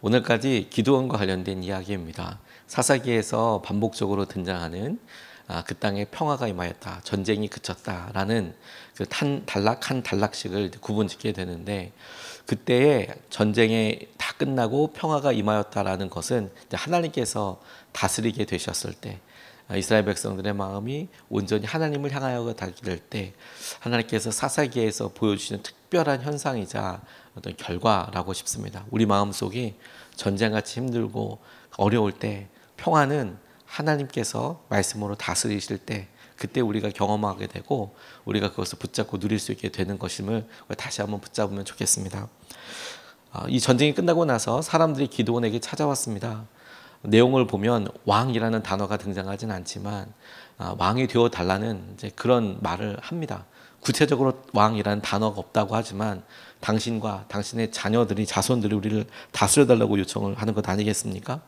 오늘까지 기도원과 관련된 이야기입니다. 사사기에서 반복적으로 등장하는 그 땅에 평화가 임하였다, 전쟁이 그쳤다라는 그 한 단락씩을 구분짓게 되는데, 그때에 전쟁이 다 끝나고 평화가 임하였다라는 것은 하나님께서 다스리게 되셨을 때, 이스라엘 백성들의 마음이 온전히 하나님을 향하여 가게 될 때, 하나님께서 사사기에서 보여주시는 특별한 현상이자 어떤 결과라고 싶습니다. 우리 마음속이 전쟁같이 힘들고 어려울 때, 평화는 하나님께서 말씀으로 다스리실 때, 그때 우리가 경험하게 되고 우리가 그것을 붙잡고 누릴 수 있게 되는 것임을 다시 한번 붙잡으면 좋겠습니다. 이 전쟁이 끝나고 나서 사람들이 기드온에게 찾아왔습니다. 내용을 보면 왕이라는 단어가 등장하진 않지만 왕이 되어 달라는 이제 그런 말을 합니다. 구체적으로 왕이라는 단어가 없다고 하지만 당신과 당신의 자손들이 우리를 다스려 달라고 요청을 하는 것 아니겠습니까?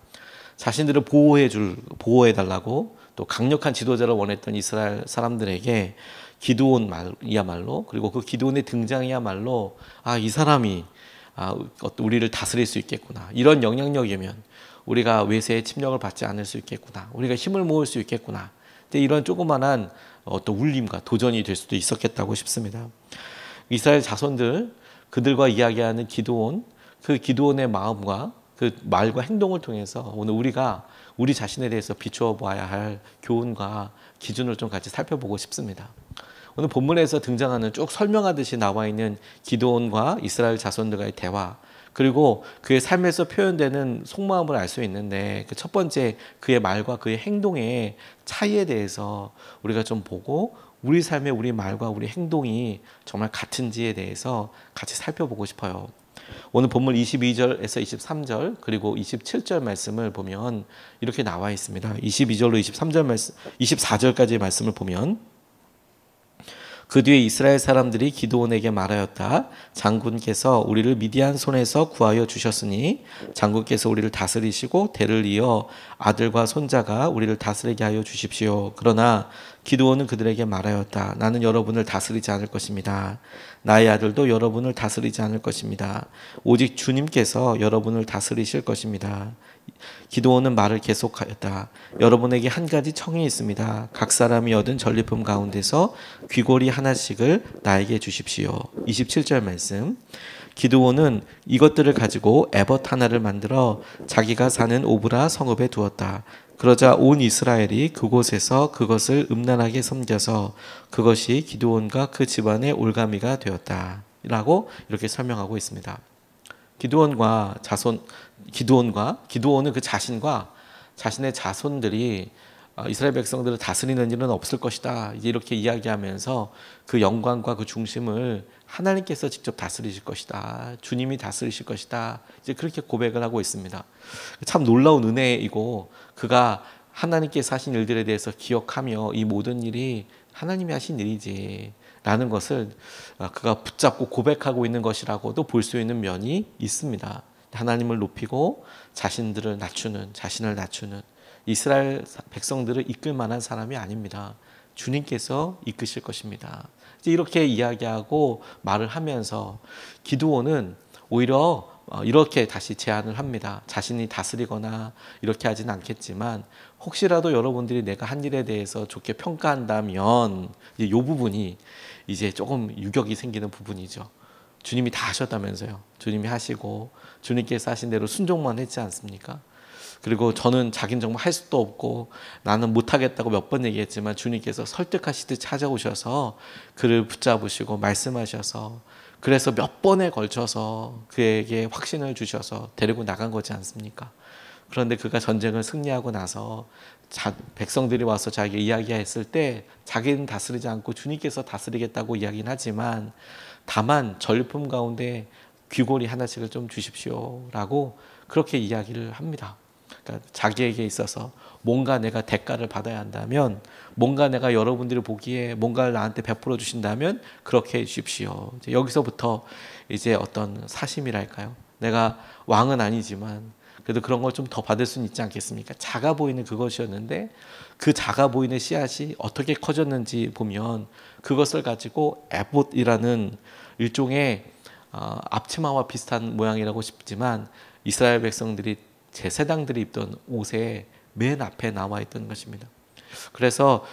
자신들을 보호해 달라고 또 강력한 지도자를 원했던 이스라엘 사람들에게 기드온이야말로, 그리고 그 기드온의 등장이야말로 이 사람이 우리를 다스릴 수 있겠구나, 이런 영향력이면 우리가 외세의 침략을 받지 않을 수 있겠구나, 우리가 힘을 모을 수 있겠구나, 이런 조그만한 어떤 울림과 도전이 될 수도 있었겠다고 싶습니다. 이스라엘 자손들, 그들과 이야기하는 기드온, 그 기드온의 마음과 그 말과 행동을 통해서 오늘 우리가 우리 자신에 대해서 비추어 보아야 할 교훈과 기준을 좀 같이 살펴보고 싶습니다. 오늘 본문에서 등장하는, 쭉 설명하듯이 나와 있는 기드온과 이스라엘 자손들과의 대화, 그리고 그의 삶에서 표현되는 속마음을 알 수 있는데, 그 첫 번째 그의 말과 그의 행동의 차이에 대해서 우리가 좀 보고, 우리 삶의 우리 말과 우리 행동이 정말 같은지에 대해서 같이 살펴보고 싶어요. 오늘 본문 22절에서 23절 그리고 27절 말씀을 보면 이렇게 나와 있습니다. 22절로 24절까지의 말씀을 보면, 그 뒤에 이스라엘 사람들이 기드온에게 말하였다. 장군께서 우리를 미디안 손에서 구하여 주셨으니 장군께서 우리를 다스리시고 대를 이어 아들과 손자가 우리를 다스리게 하여 주십시오. 그러나 기드온은 그들에게 말하였다. 나는 여러분을 다스리지 않을 것입니다. 나의 아들도 여러분을 다스리지 않을 것입니다. 오직 주님께서 여러분을 다스리실 것입니다. 기드온은 말을 계속하였다. 여러분에게 한 가지 청이 있습니다. 각 사람이 얻은 전리품 가운데서 귀고리 하나씩을 나에게 주십시오. 27절 말씀. 기드온은 이것들을 가지고 에봇 하나를 만들어 자기가 사는 오브라 성읍에 두었다. 그러자 온 이스라엘이 그곳에서 그것을 음란하게 섬겨서 그것이 기드온과 그 집안의 올가미가 되었다. 라고 이렇게 설명하고 있습니다. 기드온은 그 자신과 자신의 자손들이 이스라엘 백성들을 다스리는 일은 없을 것이다, 이제 이렇게 이야기하면서 그 영광과 그 중심을 하나님께서 직접 다스리실 것이다, 주님이 다스리실 것이다, 이제 그렇게 고백을 하고 있습니다. 참 놀라운 은혜이고, 그가 하나님께서 하신 일들에 대해서 기억하며 이 모든 일이 하나님이 하신 일이지 라는 것을 그가 붙잡고 고백하고 있는 것이라고도 볼 수 있는 면이 있습니다. 하나님을 높이고 자신을 낮추는 이스라엘 백성들을 이끌 만한 사람이 아닙니다. 주님께서 이끄실 것입니다. 이렇게 이야기하고 말을 하면서 기드온은 오히려 이렇게 다시 제안을 합니다. 자신이 다스리거나 이렇게 하지는 않겠지만 혹시라도 여러분들이 내가 한 일에 대해서 좋게 평가한다면, 이 부분이 이제 조금 유격이 생기는 부분이죠. 주님이 다 하셨다면서요. 주님이 하시고 주님께서 하신 대로 순종만 했지 않습니까? 그리고 저는 자기는 정말 할 수도 없고 나는 못하겠다고 몇 번 얘기했지만 주님께서 설득하시듯 찾아오셔서 그를 붙잡으시고 말씀하셔서, 그래서 몇 번에 걸쳐서 그에게 확신을 주셔서 데리고 나간 거지 않습니까? 그런데 그가 전쟁을 승리하고 나서 백성들이 와서 자기에게 이야기했을 때 자기는 다스리지 않고 주님께서 다스리겠다고 이야기는 하지만, 다만 전리품 가운데 귀고리 하나씩을 좀 주십시오 라고 그렇게 이야기를 합니다. 그러니까 자기에게 있어서 뭔가 내가 대가를 받아야 한다면, 뭔가 내가 여러분들이 보기에 뭔가를 나한테 베풀어 주신다면 그렇게 해 주십시오. 이제 여기서부터 이제 어떤 사심이랄까요? 내가 왕은 아니지만 그래도 그런 걸 좀 더 받을 수는 있지 않겠습니까? 작아 보이는 그것이었는데, 그 작아 보이는 씨앗이 어떻게 커졌는지 보면 그것을 가지고 에봇이라는 일종의 앞치마와 비슷한 모양이라고 싶지만 이스라엘 백성들이 제사장들이 입던 옷에 맨 앞에 나와 있던 것입니다. 그래서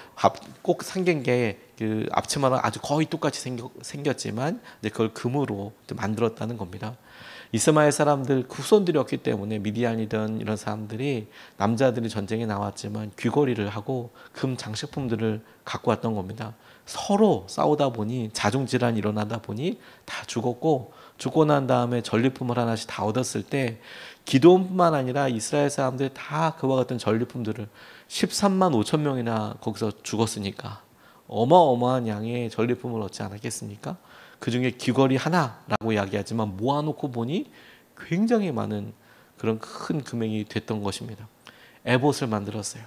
꼭 생긴 게 그 앞치마랑 아주 거의 똑같이 생겼지만 그걸 금으로 만들었다는 겁니다. 이스마엘 사람들 후손들이었기 때문에 미디안이든 이런 사람들이 남자들이 전쟁에 나왔지만 귀걸이를 하고 금 장식품들을 갖고 왔던 겁니다. 서로 싸우다 보니 자중질환이 일어나다 보니 다 죽었고, 죽고 난 다음에 전리품을 하나씩 다 얻었을 때 기드온뿐만 아니라 이스라엘 사람들이 다 그와 같은 전리품들을 13만 5천 명이나 거기서 죽었으니까 어마어마한 양의 전리품을 얻지 않았겠습니까? 그 중에 귀걸이 하나라고 이야기하지만 모아놓고 보니 굉장히 많은 그런 큰 금액이 됐던 것입니다. 에봇을 만들었어요.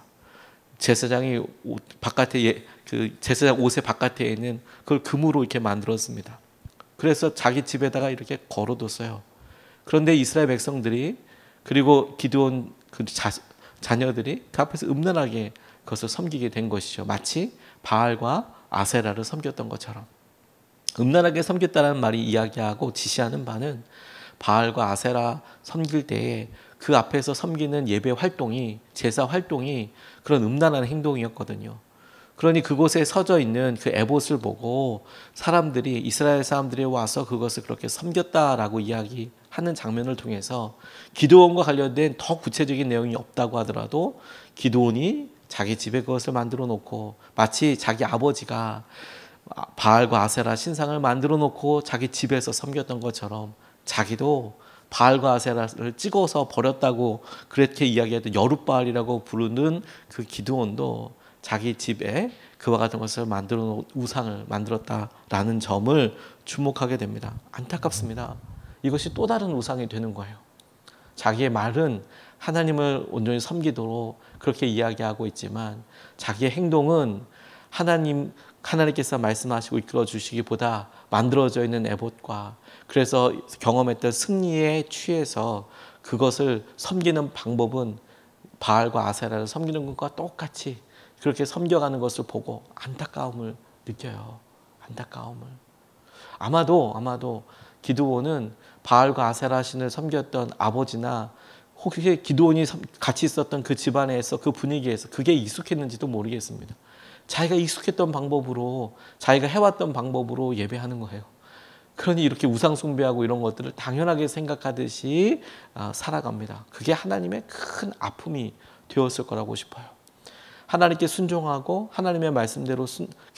제사장이 바깥에 그 제사장 옷의 바깥에 있는 그걸 금으로 이렇게 만들었습니다. 그래서 자기 집에다가 이렇게 걸어뒀어요. 그런데 이스라엘 백성들이 그리고 기드온 그 자녀들이 그 앞에서 음란하게 그것을 섬기게 된 것이죠. 마치 바알과 아세라를 섬겼던 것처럼. 음란하게 섬겼다는 말이 이야기하고 지시하는 바는 바알과 아세라 섬길 때에 그 앞에서 섬기는 예배 활동이, 제사 활동이 그런 음란한 행동이었거든요. 그러니 그곳에 서져 있는 그 에봇을 보고 사람들이, 이스라엘 사람들이 와서 그것을 그렇게 섬겼다라고 이야기하는 장면을 통해서 기드온과 관련된 더 구체적인 내용이 없다고 하더라도 기드온이 자기 집에 그것을 만들어 놓고 마치 자기 아버지가 바알과 아세라 신상을 만들어 놓고 자기 집에서 섬겼던 것처럼 자기도 바알과 아세라를 찍어서 버렸다고 그렇게 이야기했던 여룻바알이라고 부르는 그 기드온도 자기 집에 그와 같은 것을 만들어 놓은 우상을 만들었다라는 점을 주목하게 됩니다. 안타깝습니다. 이것이 또 다른 우상이 되는 거예요. 자기의 말은 하나님을 온전히 섬기도록 그렇게 이야기하고 있지만 자기의 행동은 하나님께서 말씀하시고 이끌어 주시기보다 만들어져 있는 에봇과 그래서 경험했던 승리에 취해서 그것을 섬기는 방법은 바알과 아세라를 섬기는 것과 똑같이 그렇게 섬겨가는 것을 보고 안타까움을 느껴요. 안타까움을. 아마도 기드온은 바알과 아세라 신을 섬겼던 아버지나 혹시 기드온이 같이 있었던 그 집안에서 그 분위기에서 그게 익숙했는지도 모르겠습니다. 자기가 익숙했던 방법으로, 자기가 해왔던 방법으로 예배하는 거예요. 그러니 이렇게 우상 숭배하고 이런 것들을 당연하게 생각하듯이 살아갑니다. 그게 하나님의 큰 아픔이 되었을 거라고 싶어요. 하나님께 순종하고 하나님의 말씀대로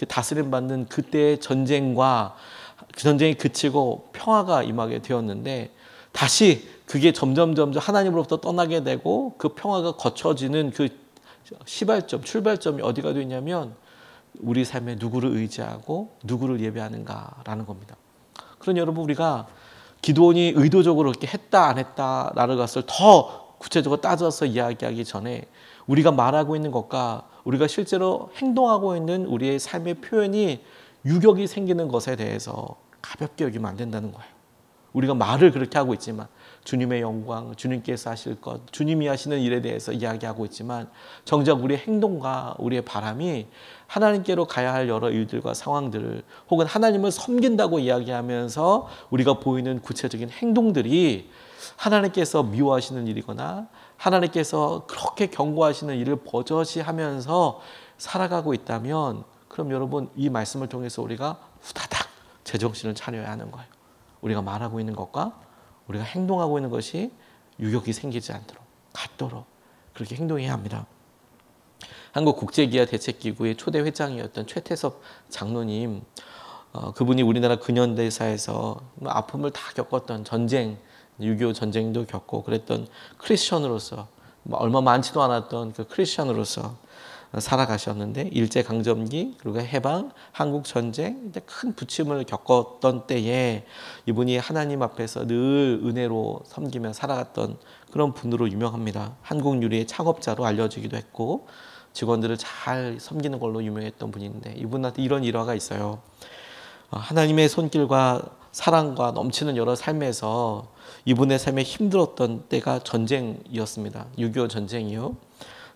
다스림 받는 그때의 전쟁과 그 전쟁이 그치고 평화가 임하게 되었는데 다시 그게 점점 하나님으로부터 떠나게 되고 그 평화가 거쳐지는 그 시발점, 출발점이 어디가 되냐면 우리 삶에 누구를 의지하고 누구를 예배하는가라는 겁니다. 그러니 여러분 우리가 기드온이 의도적으로 이렇게 했다 안 했다라는 것을 더 구체적으로 따져서 이야기하기 전에 우리가 말하고 있는 것과 우리가 실제로 행동하고 있는 우리의 삶의 표현이 유격이 생기는 것에 대해서 가볍게 여기면 안 된다는 거예요. 우리가 말을 그렇게 하고 있지만 주님의 영광, 주님께서 하실 것, 주님이 하시는 일에 대해서 이야기하고 있지만 정작 우리의 행동과 우리의 바람이 하나님께로 가야 할 여러 일들과 상황들을 혹은 하나님을 섬긴다고 이야기하면서 우리가 보이는 구체적인 행동들이 하나님께서 미워하시는 일이거나 하나님께서 그렇게 경고하시는 일을 버젓이 하면서 살아가고 있다면 그럼 여러분 이 말씀을 통해서 우리가 후다닥 제정신을 차려야 하는 거예요. 우리가 말하고 있는 것과 우리가 행동하고 있는 것이 유격이 생기지 않도록 같도록 그렇게 행동해야 합니다. 한국국제기아대책기구의 초대 회장이었던 최태섭 장로님, 그분이 우리나라 근현대사에서 아픔을 다 겪었던 전쟁, 6.25 전쟁도 겪고 그랬던 크리스천으로서 얼마 많지도 않았던 그 크리스천으로서 살아가셨는데 일제강점기 그리고 해방, 한국전쟁 큰 부침을 겪었던 때에 이분이 하나님 앞에서 늘 은혜로 섬기며 살아갔던 그런 분으로 유명합니다. 한국 유리의 창업자로 알려지기도 했고 직원들을 잘 섬기는 걸로 유명했던 분인데 이분한테 이런 일화가 있어요. 하나님의 손길과 사랑과 넘치는 여러 삶에서 이분의 삶에 힘들었던 때가 전쟁이었습니다. 6.25 전쟁이요.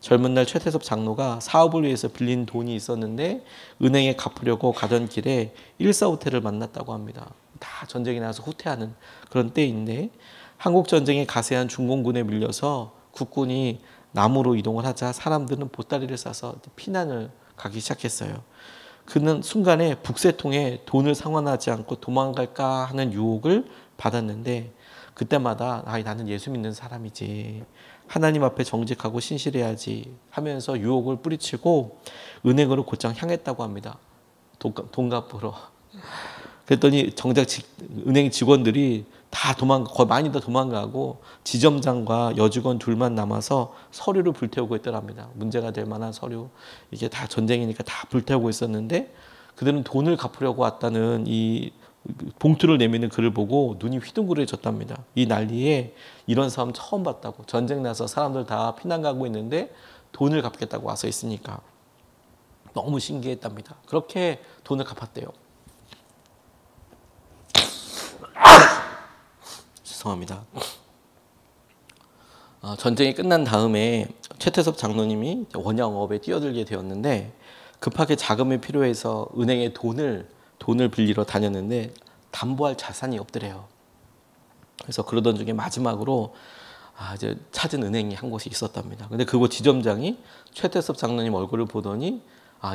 젊은 날 최태섭 장로가 사업을 위해서 빌린 돈이 있었는데 은행에 갚으려고 가던 길에 1사 후퇴를 만났다고 합니다. 다 전쟁이 나서 후퇴하는 그런 때인데 한국 전쟁에 가세한 중공군에 밀려서 국군이 남으로 이동을 하자 사람들은 보따리를 싸서 피난을 가기 시작했어요. 그는 순간에 북새통에 돈을 상환하지 않고 도망갈까 하는 유혹을 받았는데 그때마다 나는 예수 믿는 사람이지, 하나님 앞에 정직하고 신실해야지 하면서 유혹을 뿌리치고 은행으로 곧장 향했다고 합니다. 돈 갚으러. 그랬더니 정작 은행 직원들이 거의 많이 다 도망가고 지점장과 여직원 둘만 남아서 서류를 불태우고 있더랍니다. 문제가 될 만한 서류, 이게 다 전쟁이니까 다 불태우고 있었는데 그들은 돈을 갚으려고 왔다는 이 봉투를 내미는 글을 보고 눈이 휘둥그레졌답니다. 이 난리에 이런 사람 처음 봤다고. 전쟁 나서 사람들 다 피난 가고 있는데 돈을 갚겠다고 와서 있으니까 너무 신기했답니다. 그렇게 돈을 갚았대요. 죄송합니다. 전쟁이 끝난 다음에 최태섭 장로님이 원양업에 뛰어들게 되었는데 급하게 자금이 필요해서 은행에 돈을 빌리러 다녔는데 담보할 자산이 없더래요. 그래서 그러던 중에 마지막으로 이제 찾은 은행이 한 곳이 있었답니다. 근데 그곳 지점장이 최태섭 장로님 얼굴을 보더니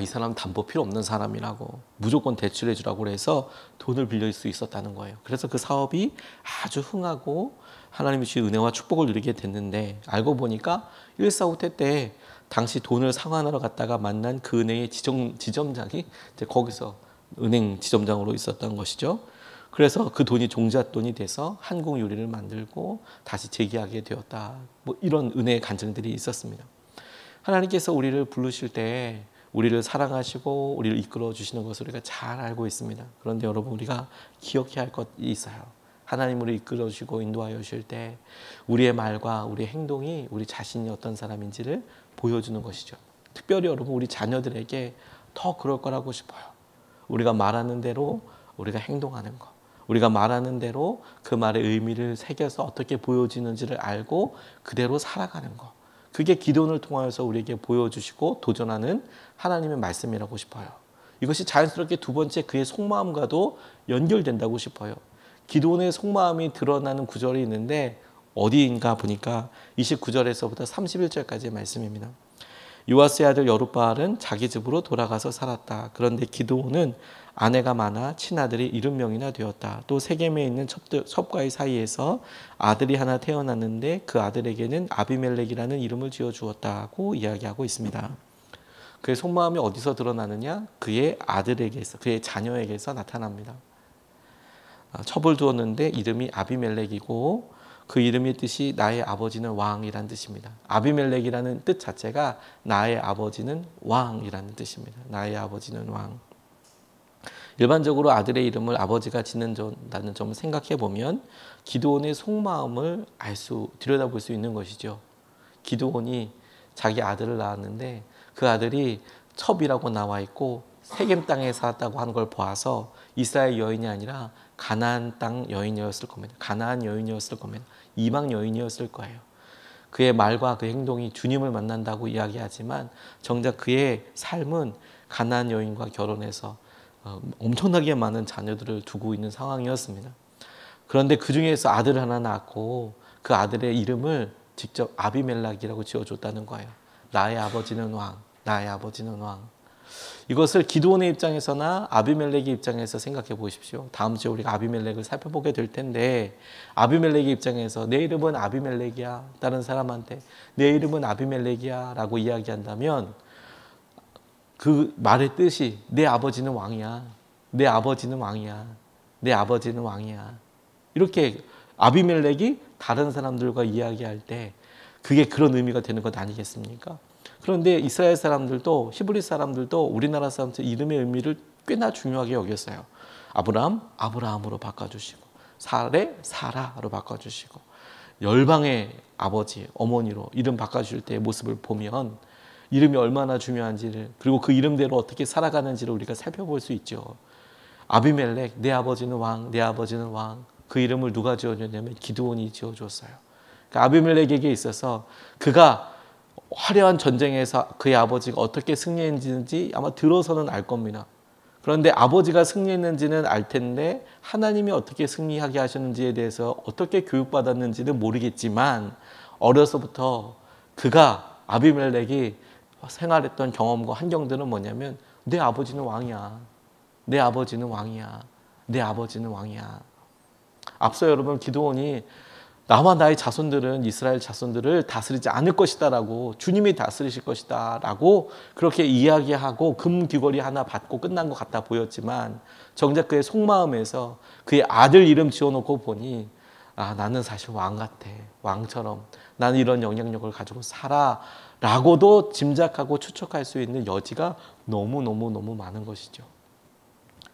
이 사람 담보 필요 없는 사람이라고, 무조건 대출해 주라고 그래서 돈을 빌릴 수 있었다는 거예요. 그래서 그 사업이 아주 흥하고 하나님이 주신 은혜와 축복을 누리게 됐는데 알고 보니까 1.4.5태 때 당시 돈을 상환하러 갔다가 만난 그 은행의 지점장이 이제 거기서 은행 지점장으로 있었던 것이죠. 그래서 그 돈이 종잣돈이 돼서 한국 요리를 만들고 다시 재기하게 되었다. 이런 은혜의 간증들이 있었습니다. 하나님께서 우리를 부르실 때 우리를 사랑하시고 우리를 이끌어 주시는 것을 우리가 잘 알고 있습니다. 그런데 여러분, 우리가 기억해야 할 것이 있어요. 하나님 우리를 이끌어 주시고 인도하여 주실 때 우리의 말과 우리의 행동이 우리 자신이 어떤 사람인지를 보여주는 것이죠. 특별히 여러분, 우리 자녀들에게 더 그럴 거라고 싶어요. 우리가 말하는 대로 우리가 행동하는 것, 우리가 말하는 대로 그 말의 의미를 새겨서 어떻게 보여지는지를 알고 그대로 살아가는 것, 그게 기도원을 통하여서 우리에게 보여주시고 도전하는 하나님의 말씀이라고 싶어요. 이것이 자연스럽게 두 번째 그의 속마음과도 연결된다고 싶어요. 기도원의 속마음이 드러나는 구절이 있는데 어디인가 보니까 29절에서부터 31절까지의 말씀입니다. 요아스의 아들 여룻바알은 자기 집으로 돌아가서 살았다. 그런데 기드온은 아내가 많아 친아들이 70명이나 되었다. 또 세겜에 있는 첩과의 사이에서 아들이 하나 태어났는데 그 아들에게는 아비멜렉이라는 이름을 지어주었다고 이야기하고 있습니다. 그의 속마음이 어디서 드러나느냐? 그의 아들에게서, 그의 자녀에게서 나타납니다. 첩을 두었는데 이름이 아비멜렉이고 그 이름의 뜻이 나의 아버지는 왕이라는 뜻입니다. 아비멜렉이라는 뜻 자체가 나의 아버지는 왕이라는 뜻입니다. 나의 아버지는 왕. 일반적으로 아들의 이름을 아버지가 짓는다는 점을 생각해 보면 기드온의 속마음을 들여다볼 수 있는 것이죠. 기드온이 자기 아들을 낳았는데 그 아들이 첩이라고 나와 있고 세겜 땅에 살았다고 하는 걸 보아서 이스라엘 여인이 아니라 가나안 땅 여인이었을 겁니다. 가나안 여인이었을 겁니다. 이방 여인이었을 거예요. 그의 말과 그 행동이 주님을 만난다고 이야기하지만 정작 그의 삶은 가나안 여인과 결혼해서 엄청나게 많은 자녀들을 두고 있는 상황이었습니다. 그런데 그 중에서 아들을 하나 낳고 그 아들의 이름을 직접 아비멜렉이라고 지어줬다는 거예요. 나의 아버지는 왕, 나의 아버지는 왕. 이것을 기드온의 입장에서나 아비멜렉의 입장에서 생각해 보십시오. 다음 주에 우리가 아비멜렉을 살펴보게 될 텐데 아비멜렉의 입장에서 내 이름은 아비멜렉이야, 다른 사람한테 내 이름은 아비멜렉이야 라고 이야기한다면 그 말의 뜻이 내 아버지는 왕이야, 내 아버지는 왕이야, 내 아버지는 왕이야, 이렇게 아비멜렉이 다른 사람들과 이야기할 때 그게 그런 의미가 되는 것 아니겠습니까? 그런데 이스라엘 사람들도 히브리 사람들도 우리나라 사람들 이름의 의미를 꽤나 중요하게 여겼어요. 아브라함, 아브라함으로 바꿔주시고 사레, 사라로 바꿔주시고 열방의 아버지, 어머니로 이름 바꿔주실 때의 모습을 보면 이름이 얼마나 중요한지를, 그리고 그 이름대로 어떻게 살아가는지를 우리가 살펴볼 수 있죠. 아비멜렉, 내 아버지는 왕, 내 아버지는 왕. 그 이름을 누가 지어줬냐면 기드온이 지어줬어요. 그러니까 아비멜렉에게 있어서 그가 화려한 전쟁에서 그의 아버지가 어떻게 승리했는지 아마 들어서는 알 겁니다. 그런데 아버지가 승리했는지는 알 텐데 하나님이 어떻게 승리하게 하셨는지에 대해서 어떻게 교육받았는지는 모르겠지만 어려서부터 그가 아비멜렉이 생활했던 경험과 환경들은 뭐냐면 내 아버지는 왕이야. 내 아버지는 왕이야. 내 아버지는 왕이야. 앞서 여러분 기드온이 나와 나의 자손들은 이스라엘 자손들을 다스리지 않을 것이다 라고 주님이 다스리실 것이다 라고 그렇게 이야기하고 금 귀걸이 하나 받고 끝난 것 같아 보였지만 정작 그의 속마음에서 그의 아들 이름 지어놓고 보니 나는 사실 왕 같아. 왕처럼 나는 이런 영향력을 가지고 살아 라고도 짐작하고 추측할 수 있는 여지가 너무너무 많은 것이죠.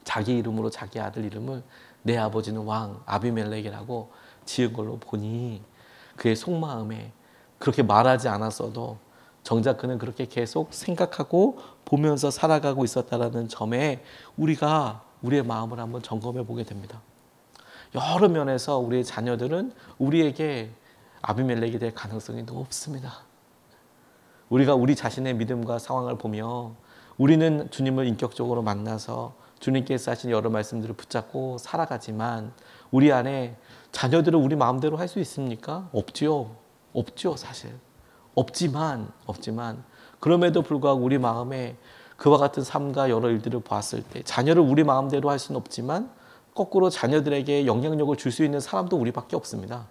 자기 이름으로 자기 아들 이름을 내 아버지는 왕 아비멜렉이라고 지은 걸로 보니 그의 속마음에 그렇게 말하지 않았어도 정작 그는 그렇게 계속 생각하고 보면서 살아가고 있었다는 점에 우리가 우리의 마음을 한번 점검해 보게 됩니다. 여러 면에서 우리의 자녀들은 우리에게 아비멜렉이 될 가능성이 높습니다. 우리가 우리 자신의 믿음과 상황을 보며 우리는 주님을 인격적으로 만나서 주님께서 하신 여러 말씀들을 붙잡고 살아가지만 우리 안에 자녀들을 우리 마음대로 할 수 있습니까? 없지요. 사실. 없지만 그럼에도 불구하고 우리 마음에 그와 같은 삶과 여러 일들을 보았을 때 자녀를 우리 마음대로 할 수는 없지만 거꾸로 자녀들에게 영향력을 줄 수 있는 사람도 우리밖에 없습니다.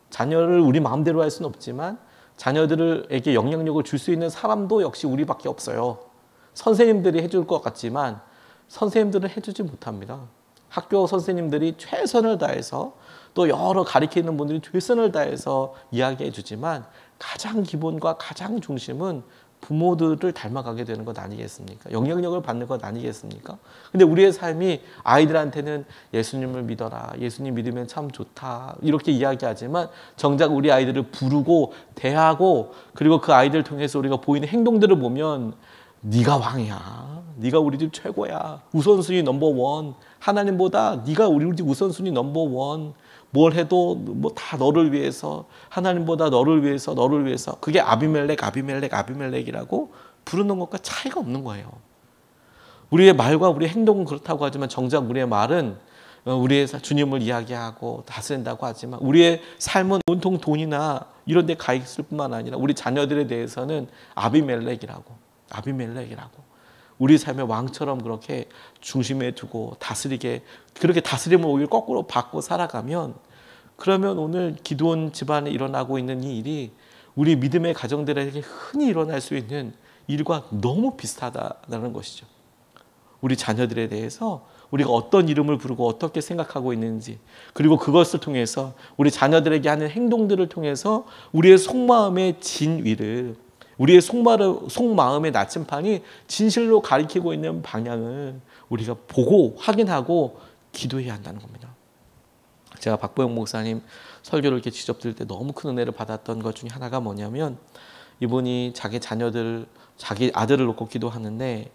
자녀를 우리 마음대로 할 수는 없지만 자녀들에게 영향력을 줄 수 있는 사람도 역시 우리밖에 없어요. 선생님들이 해줄 것 같지만 선생님들은 해주지 못합니다. 학교 선생님들이 최선을 다해서 또 여러 가르치는 분들이 최선을 다해서 이야기해 주지만 가장 기본과 가장 중심은 부모들을 닮아가게 되는 것 아니겠습니까? 영향력을 받는 것 아니겠습니까? 근데 우리의 삶이 아이들한테는 예수님을 믿어라. 예수님 믿으면 참 좋다. 이렇게 이야기하지만 정작 우리 아이들을 부르고 대하고 그리고 그 아이들을 통해서 우리가 보이는 행동들을 보면 네가 왕이야. 네가 우리 집 최고야. 우선순위 넘버원. 하나님보다 네가 우리 집 우선순위 넘버원. 뭘 해도 뭐 다 너를 위해서 하나님보다 너를 위해서 그게 아비멜렉이라고 부르는 것과 차이가 없는 거예요. 우리의 말과 우리의 행동은 그렇다고 하지만 정작 우리의 말은 우리의 주님을 이야기하고 다스린다고 하지만 우리의 삶은 온통 돈이나 이런 데 가 있을 뿐만 아니라 우리 자녀들에 대해서는 아비멜렉이라고 우리 삶의 왕처럼 그렇게 중심에 두고 다스리게 그렇게 다스림을 오히려 거꾸로 받고 살아가면 그러면 오늘 기드온 집안에 일어나고 있는 이 일이 우리 믿음의 가정들에게 흔히 일어날 수 있는 일과 너무 비슷하다는 것이죠. 우리 자녀들에 대해서 우리가 어떤 이름을 부르고 어떻게 생각하고 있는지 그리고 그것을 통해서 우리 자녀들에게 하는 행동들을 통해서 우리의 속마음의 진위를 우리의 속마음의 나침판이 진실로 가리키고 있는 방향을 우리가 보고 확인하고 기도해야 한다는 겁니다. 제가 박보영 목사님 설교를 이렇게 직접 들을 때 너무 큰 은혜를 받았던 것 중에 하나가 뭐냐면 이분이 자기 아들을 놓고 기도하는데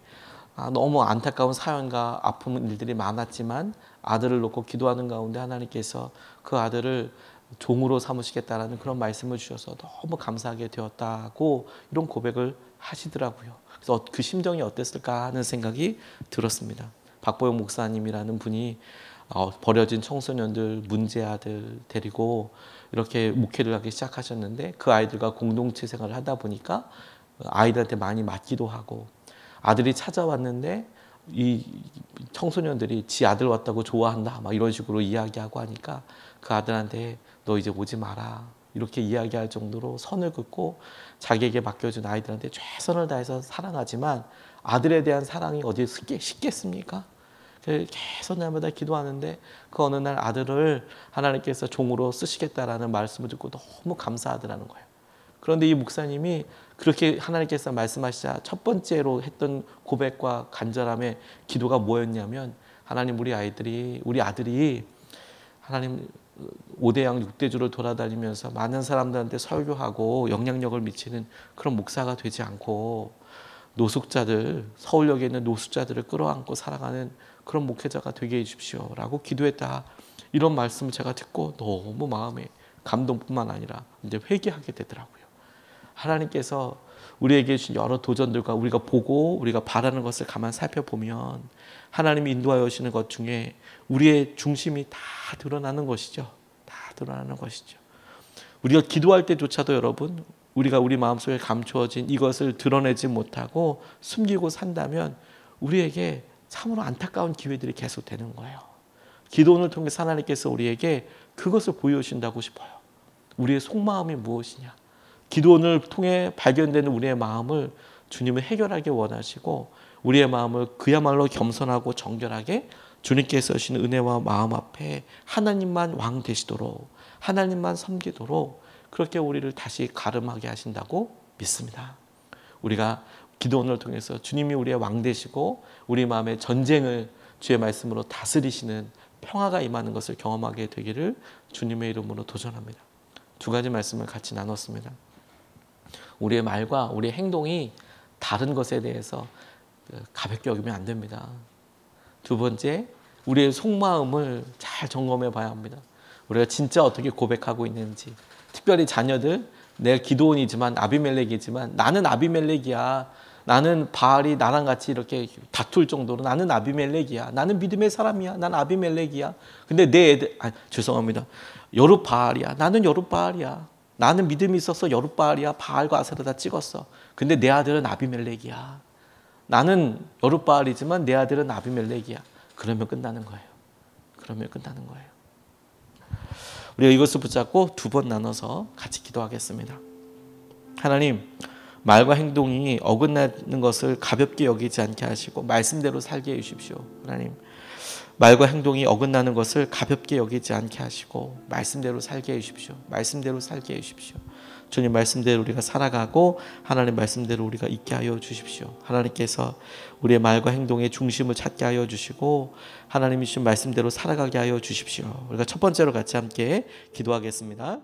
너무 안타까운 사연과 아픈 일들이 많았지만 아들을 놓고 기도하는 가운데 하나님께서 그 아들을 종으로 삼으시겠다라는 그런 말씀을 주셔서 너무 감사하게 되었다고 이런 고백을 하시더라고요. 그래서 그 심정이 어땠을까 하는 생각이 들었습니다. 박보영 목사님이라는 분이 버려진 청소년들, 문제아들 데리고 이렇게 목회를 하기 시작하셨는데 그 아이들과 공동체 생활을 하다 보니까 아이들한테 많이 맞기도 하고 아들이 찾아왔는데 이 청소년들이 지 아들 왔다고 좋아한다 막 이런 식으로 이야기하고 하니까 그 아들한테 너 이제 오지 마라 이렇게 이야기할 정도로 선을 긋고 자기에게 맡겨준 아이들한테 최선을 다해서 사랑하지만 아들에 대한 사랑이 어디에 쉽겠습니까? 계속 날마다 기도하는데 그 어느 날 아들을 하나님께서 종으로 쓰시겠다라는 말씀을 듣고 너무 감사하더라는 거예요. 그런데 이 목사님이 그렇게 하나님께서 말씀하시자 첫 번째로 했던 고백과 간절함의 기도가 뭐였냐면 하나님 우리 아들이 하나님 5대양 6대주를 돌아다니면서 많은 사람들한테 설교하고 영향력을 미치는 그런 목사가 되지 않고 노숙자들 서울역에 있는 노숙자들을 끌어안고 살아가는 그런 목회자가 되게 해주십시오라고 기도했다. 이런 말씀을 제가 듣고 너무 마음에 감동뿐만 아니라 이제 회개하게 되더라고요. 하나님께서 우리에게 주신 여러 도전들과 우리가 보고 우리가 바라는 것을 가만 살펴보면 하나님이 인도하여 오시는 것 중에 우리의 중심이 다 드러나는 것이죠. 다 드러나는 것이죠. 우리가 기도할 때조차도 여러분, 우리가 우리 마음속에 감추어진 이것을 드러내지 못하고 숨기고 산다면 우리에게 참으로 안타까운 기회들이 계속 되는 거예요. 기도원을 통해서 하나님께서 우리에게 그것을 보여주신다고 싶어요. 우리의 속마음이 무엇이냐. 기도원을 통해 발견되는 우리의 마음을 주님은 해결하기 원하시고 우리의 마음을 그야말로 겸손하고 정결하게 주님께서 주신 은혜와 마음 앞에 하나님만 왕 되시도록 하나님만 섬기도록 그렇게 우리를 다시 가름하게 하신다고 믿습니다. 우리가 기도원을 통해서 주님이 우리의 왕 되시고 우리 마음의 전쟁을 주의 말씀으로 다스리시는 평화가 임하는 것을 경험하게 되기를 주님의 이름으로 도전합니다. 두 가지 말씀을 같이 나눴습니다. 우리의 말과 우리의 행동이 다른 것에 대해서 가볍게 여기면 안 됩니다. 두 번째, 우리의 속마음을 잘 점검해 봐야 합니다. 우리가 진짜 어떻게 고백하고 있는지. 특별히 자녀들, 내 기도원이지만 아비멜렉이지만 나는 아비멜렉이야. 나는 바알이 나랑 같이 이렇게 다툴 정도로 나는 아비멜렉이야. 나는 믿음의 사람이야. 나는 아비멜렉이야. 근데 내 애들, 죄송합니다. 여룻바알이야. 나는 여룻바알이야. 나는 믿음이 있어서 여룻바알이야. 바알과 아세라 다 찍었어. 근데 내 아들은 아비멜렉이야. 나는 여룻바알이지만 내 아들은 아비멜렉이야. 그러면 끝나는 거예요. 그러면 끝나는 거예요. 우리가 이것을 붙잡고 두 번 나눠서 같이 기도하겠습니다. 하나님, 말과 행동이 어긋나는 것을 가볍게 여기지 않게 하시고 말씀대로 살게 해주십시오. 하나님, 말과 행동이 어긋나는 것을 가볍게 여기지 않게 하시고 말씀대로 살게 해주십시오. 말씀대로 살게 해주십시오. 주님 말씀대로 우리가 살아가고 하나님 말씀대로 우리가 있게 하여 주십시오. 하나님께서 우리의 말과 행동의 중심을 찾게 하여 주시고 하나님이 주신 말씀대로 살아가게 하여 주십시오. 우리가 첫 번째로 같이 함께 기도하겠습니다.